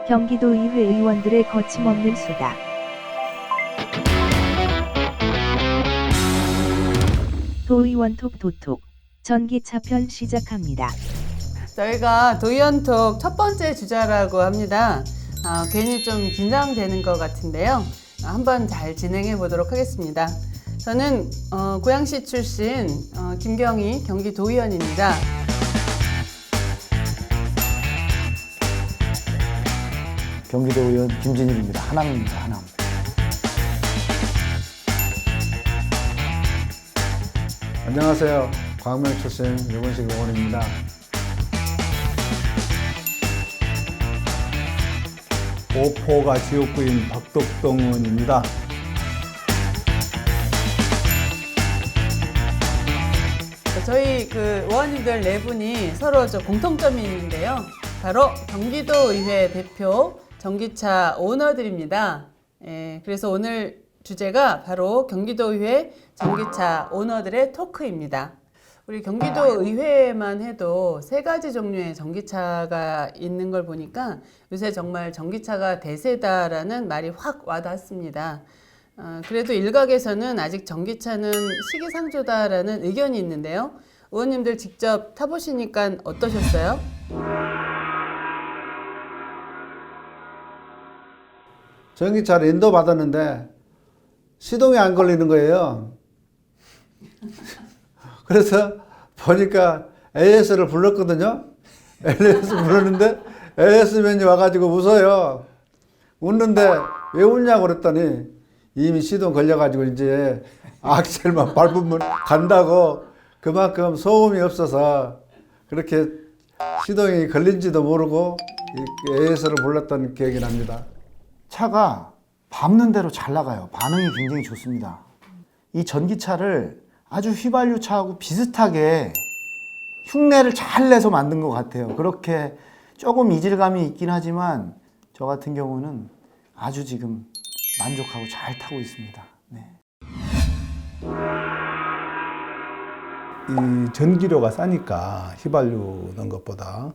경기도의회 의원들의 거침없는 수다. 도의원톡 도톡 전기차 편 시작합니다. 저희가 도의원톡 첫 번째 주자라고 합니다. 괜히 좀 긴장되는 것 같은데요. 한번 잘 진행해 보도록 하겠습니다. 저는 고양시 출신 김경희 경기도의원입니다. 경기도의원 김진일입니다. 하남입니다. 하남. 안녕하세요. 광명 출신 유건식 의원입니다. 오포가 지역구인 박덕동 의원입니다. 저희 의원님들 네 분이 서로 공통점이 있는데요. 바로 경기도의회 대표 전기차 오너들입니다. 그래서 오늘 주제가 바로 경기도의회 전기차 오너들의 토크입니다. 우리 경기도의회만 해도 3가지 종류의 전기차가 있는 걸 보니까 요새 정말 전기차가 대세다라는 말이 확 와닿습니다. 그래도 일각에서는 아직 전기차는 시기상조다라는 의견이 있는데요. 의원님들 직접 타보시니까 어떠셨어요? 전기차를 인도 받았는데 시동이 안 걸리는 거예요. 그래서 보니까 AS를 불렀거든요. AS 불렀는데 AS맨이 와가지고 웃어요. 웃는데 왜 웃냐고 그랬더니 이미 시동 걸려가지고 이제 악셀만 밟으면 간다고, 그만큼 소음이 없어서 그렇게 시동이 걸린지도 모르고 AS를 불렀던 기억이 납니다. 차가 밟는 대로 잘 나가요. 반응이 굉장히 좋습니다. 이 전기차를 아주 휘발유 차하고 비슷하게 흉내를 잘 내서 만든 것 같아요. 그렇게 조금 이질감이 있긴 하지만 저 같은 경우는 아주 지금 만족하고 잘 타고 있습니다. 네. 이 전기료가 싸니까 휘발유 넣은 것보다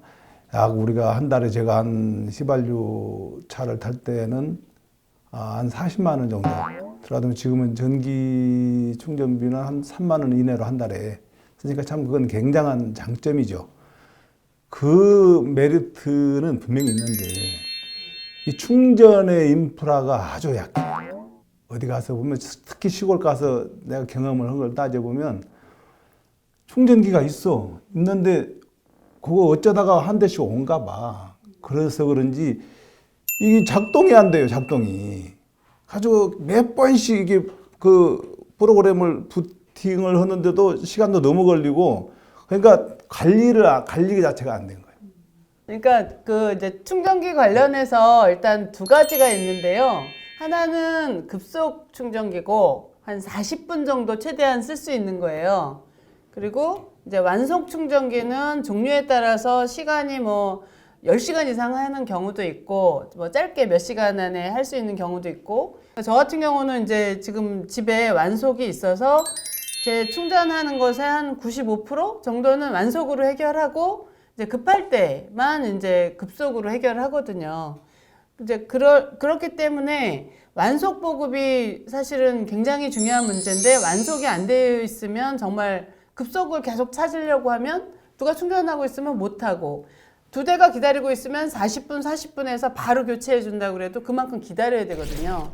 약 우리가 한 달에 제가 한 휘발유 차를 탈 때는 한 40만 원 정도 들어가면 지금은 전기 충전비는 한 3만 원 이내로 한 달에 쓰니까 참 그건 굉장한 장점이죠. 그 메리트는 분명히 있는데 이 충전의 인프라가 아주 약해요. 어디 가서 보면, 특히 시골 가서 내가 경험을 한 걸 따져보면 충전기가 있는데 그거 어쩌다가 한 대씩 온가 봐. 그래서 그런지 이게 작동이 안 돼요, 작동이. 아주 몇 번씩 이게 그 프로그램을 부팅을 하는데도 시간도 너무 걸리고, 그러니까 관리기 자체가 안 된 거예요. 그러니까 이제 충전기 관련해서 일단 2가지가 있는데요. 하나는 급속 충전기고 한 40분 정도 최대한 쓸 수 있는 거예요. 그리고 이제 완속 충전기는 종류에 따라서 시간이 10시간 이상 하는 경우도 있고, 짧게 몇 시간 안에 할 수 있는 경우도 있고, 저 같은 경우는 이제 지금 집에 완속이 있어서 제 충전하는 것의 한 95% 정도는 완속으로 해결하고, 이제 급할 때만 이제 급속으로 해결하거든요. 이제 그렇기 때문에 완속 보급이 사실은 굉장히 중요한 문제인데, 완속이 안 되어 있으면 정말 급속을 계속 찾으려고 하면 누가 충전하고 있으면 못하고, 2대가 기다리고 있으면 40분에서 바로 교체해 준다고 그래도 그만큼 기다려야 되거든요.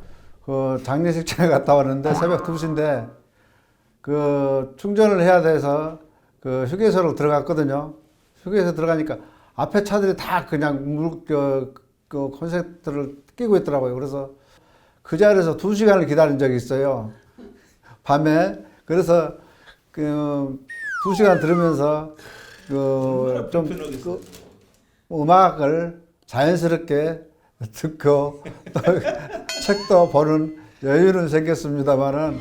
장례식장에 갔다 왔는데 새벽 2시인데 충전을 해야 돼서 휴게소로 들어갔거든요. 휴게소 들어가니까 앞에 차들이 다 그냥 콘센트를 끼고 있더라고요. 그래서 그 자리에서 2시간을 기다린 적이 있어요. 밤에. 그래서 2시간 들으면서 음악을 자연스럽게 듣고 또 책도 보는 여유는 생겼습니다만은,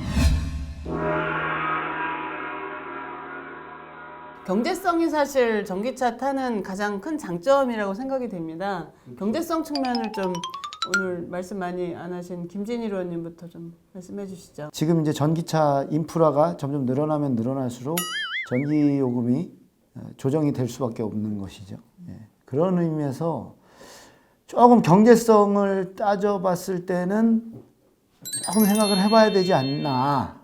경제성이 사실 전기차 타는 가장 큰 장점이라고 생각이 됩니다. 경제성 측면을 좀 오늘 말씀 많이 안 하신 김진일 의원님부터 좀 말씀해 주시죠. 지금 이제 전기차 인프라가 점점 늘어나면 늘어날수록 전기 요금이 조정이 될 수밖에 없는 것이죠. 예. 그런 의미에서 조금 경제성을 따져봤을 때는 조금 생각을 해봐야 되지 않나.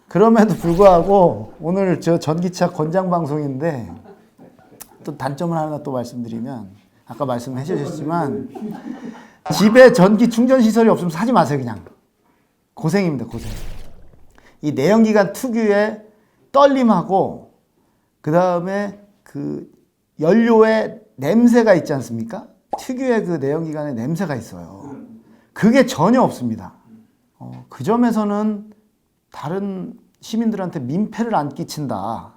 그럼에도 불구하고 오늘 저 전기차 권장 방송인데 또 단점을 하나 또 말씀드리면 아까 말씀해 주셨지만 집에 전기 충전 시설이 없으면 사지 마세요. 그냥 고생입니다. 고생. 이 내연기관 특유의 떨림하고 그 다음에 그 연료의 냄새가 있지 않습니까? 특유의 그 내연기관의 냄새가 있어요. 그게 전혀 없습니다. 그 점에서는 다른 시민들한테 민폐를 안 끼친다.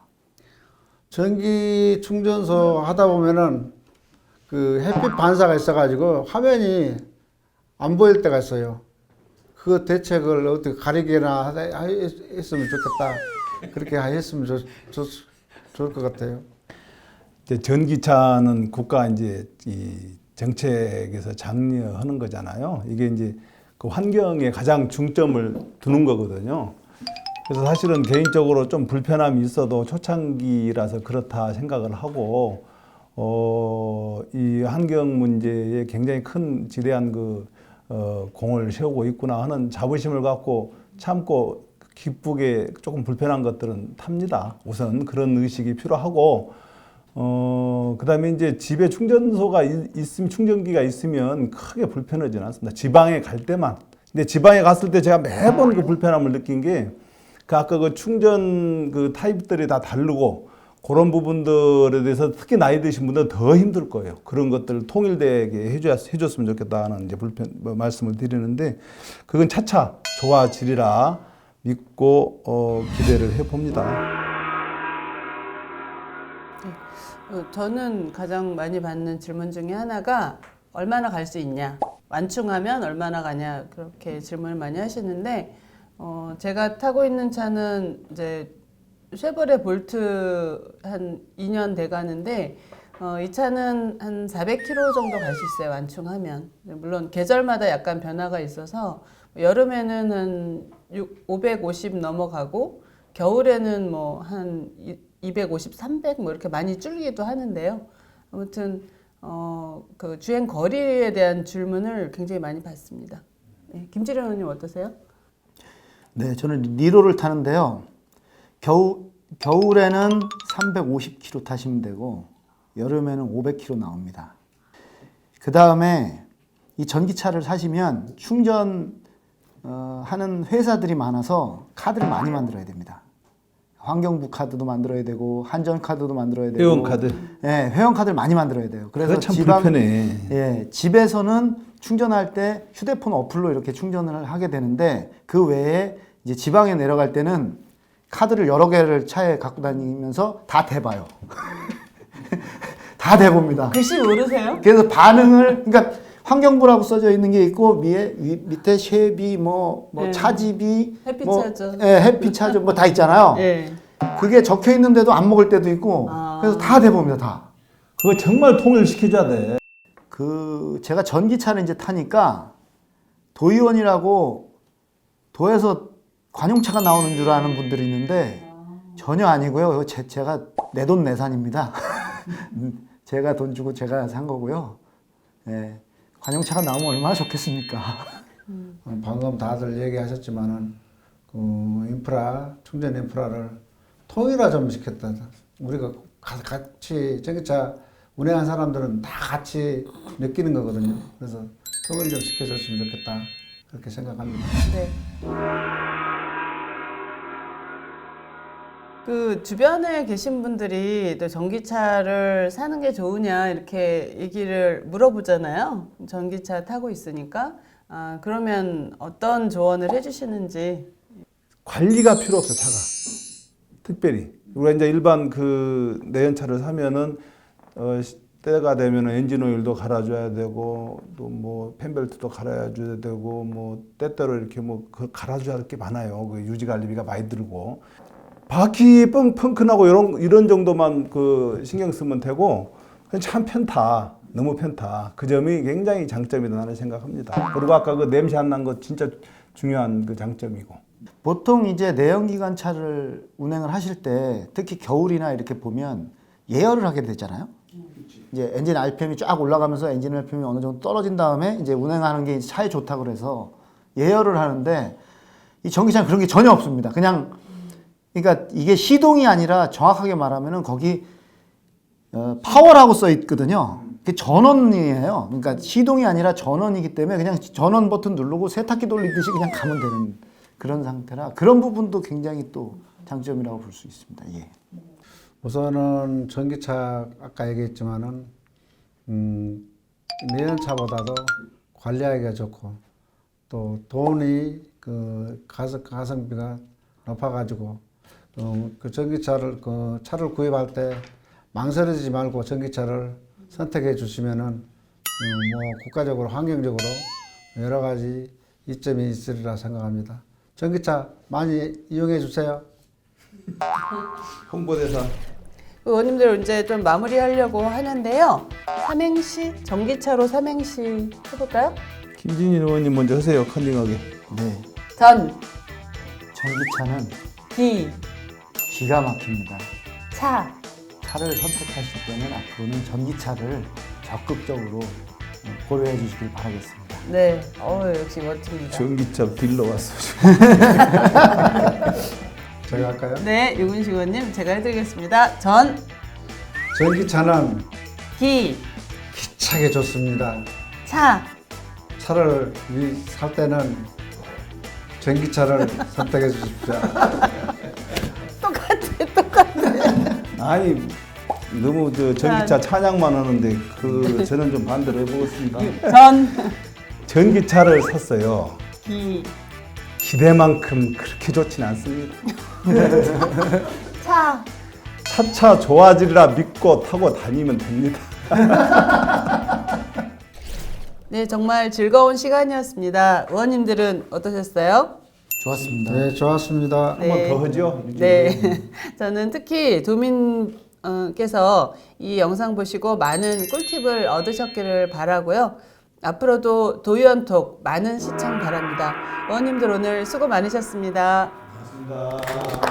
전기 충전소 하다 보면은 그 햇빛 반사가 있어가지고 화면이 안 보일 때가 있어요. 그 대책을 어떻게 가리개나 했으면 좋겠다. 그렇게 했으면 좋을 것 같아요. 이제 전기차는 국가 이제 이 정책에서 장려하는 거잖아요. 이게 이제 그 환경에 가장 중점을 두는 거거든요. 그래서 사실은 개인적으로 좀 불편함이 있어도 초창기라서 그렇다 생각을 하고, 이 환경 문제에 굉장히 큰 지대한 공을 세우고 있구나 하는 자부심을 갖고 참고 기쁘게 조금 불편한 것들은 탑니다. 우선 그런 의식이 필요하고, 그 다음에 이제 집에 충전소가 있으면, 충전기가 있으면 크게 불편하지는 않습니다. 지방에 갈 때만. 근데 지방에 갔을 때 제가 매번 그 불편함을 느낀 게, 아까 그 충전 그 타입들이 다 다르고, 그런 부분들에 대해서 특히 나이 드신 분들은 더 힘들 거예요. 그런 것들을 통일되게 해줬으면 좋겠다는 이제 말씀을 드리는데, 그건 차차 좋아지리라 믿고 기대를 해봅니다. 저는 가장 많이 받는 질문 중에 하나가 얼마나 갈 수 있냐, 완충하면 얼마나 가냐, 그렇게 질문을 많이 하시는데, 제가 타고 있는 차는 이제 쉐보레 볼트 한 2년 돼 가는데, 이 차는 한 400km 정도 갈 수 있어요, 완충하면. 물론 계절마다 약간 변화가 있어서 여름에는 한 550 넘어가고 겨울에는 뭐 한 250, 300 뭐 이렇게 많이 줄기도 하는데요. 아무튼 그 주행 거리에 대한 질문을 굉장히 많이 받습니다. 네, 김지령 의원님 어떠세요? 네, 저는 니로를 타는데요. 겨울에는 350km 타시면 되고 여름에는 500km 나옵니다. 그 다음에 이 전기차를 사시면 충전 하는 회사들이 많아서 카드를 많이 만들어야 됩니다. 환경부 카드도 만들어야 되고 한전 카드도 만들어야 되고 회원 카드. 네, 회원 카드를 많이 만들어야 돼요. 그래서 참 불편해. 예, 집에서는 충전할 때 휴대폰 어플로 이렇게 충전을 하게 되는데, 그 외에 이제 지방에 내려갈 때는 카드를 여러 개를 차에 갖고 다니면서 다 대봐요. 다 대봅니다. 글씨 모르세요? 그래서 반응을, 그러니까 환경부라고 써져 있는 게 있고 밑에 쉐비 뭐 네. 차지비 햇빛 뭐, 차저. 예, 햇빛 차저 뭐 다 있잖아요. 네. 그게 적혀 있는데도 안 먹을 때도 있고, 그래서 다 대봅니다. 다. 그거 정말 통일시켜줘야 돼. 제가 전기차를 이제 타니까 도의원이라고 도에서 관용차가 나오는 줄 아는 분들이 있는데 전혀 아니고요. 이거 제가 내돈내산입니다. 제가 돈 주고 제가 산 거고요. 네. 관용차가 나오면 얼마나 좋겠습니까? 방금 다들 얘기하셨지만은 충전 인프라를 통일화 좀 시켰다. 우리가 같이 전기차 운행한 사람들은 다 같이 느끼는 거거든요. 그래서 통일 좀 시켜줬으면 좋겠다. 그렇게 생각합니다. 네. 그 주변에 계신 분들이 또 전기차를 사는 게 좋으냐 이렇게 얘기를 물어보잖아요. 전기차 타고 있으니까. 그러면 어떤 조언을 해주시는지. 관리가 필요 없어, 차가. 특별히. 우리가 이제 일반 그 내연차를 사면은, 때가 되면 엔진 오일도 갈아줘야 되고, 또 뭐 펜벨트도 갈아줘야 되고, 뭐 때때로 이렇게 뭐 갈아줘야 할 게 많아요. 그 유지 관리비가 많이 들고. 바퀴 펑크나고 이런 정도만 신경 쓰면 되고, 참 편타. 너무 편타. 그 점이 굉장히 장점이다 나는 생각합니다. 그리고 아까 그 냄새 안 난 거 진짜 중요한 그 장점이고. 보통 이제 내연기관 차를 운행을 하실 때 특히 겨울이나 이렇게 보면 예열을 하게 되잖아요. 이제 엔진 RPM이 쫙 올라가면서 엔진 RPM이 어느 정도 떨어진 다음에 이제 운행하는 게 이제 차에 좋다 그래서 예열을 하는데 이 전기차는 그런 게 전혀 없습니다. 그냥 그러니까 이게 시동이 아니라 정확하게 말하면은 거기 파워라고 써 있거든요. 그게 전원이에요. 그러니까 시동이 아니라 전원이기 때문에 그냥 전원 버튼 누르고 세탁기 돌리듯이 그냥 가면 되는 그런 상태라 그런 부분도 굉장히 또 장점이라고 볼 수 있습니다. 예. 우선은 전기차 아까 얘기했지만은 내연차보다도 관리하기가 좋고 또 돈이 그 가성비가 높아가지고 그 전기차를 그 차를 구입할 때 망설이지 말고 전기차를 선택해 주시면은 뭐 국가적으로 환경적으로 여러 가지 이점이 있으리라 생각합니다. 전기차 많이 이용해 주세요. 홍보대사. 의원님들 이제 좀 마무리하려고 하는데요. 삼행시 전기차로 삼행시 해볼까요? 김진인 의원님 먼저 하세요. 컨닝하게. 네. 전, 전기차는 기, 기가 막힙니다. 차. 차를 선택하실 때는 앞으로는 전기차를 적극적으로 고려해 주시길 바라겠습니다. 네, 역시 멋집니다. 전기차 딜러 왔어. 제가 할까요? 네, 유근식 의원님 제가 해드리겠습니다. 전기차는 기, 기차게 좋습니다. 차. 차를 살 때는 전기차를 선택해 주십시오. 아니 너무 저 전기차 찬양만 하는데 저는 좀 반대로 해보겠습니다. 전기차를 샀어요. 기, 기대만큼 그렇게 좋진 않습니다. 차. 차차 좋아지리라 믿고 타고 다니면 됩니다. 네, 정말 즐거운 시간이었습니다. 의원님들은 어떠셨어요? 좋았습니다. 네, 좋았습니다. 한 번 더 하죠. 네. 저는 특히 도민께서 이 영상 보시고 많은 꿀팁을 얻으셨기를 바라고요. 앞으로도 도의원톡 많은 시청 바랍니다. 의원님들 오늘 수고 많으셨습니다. 고맙습니다.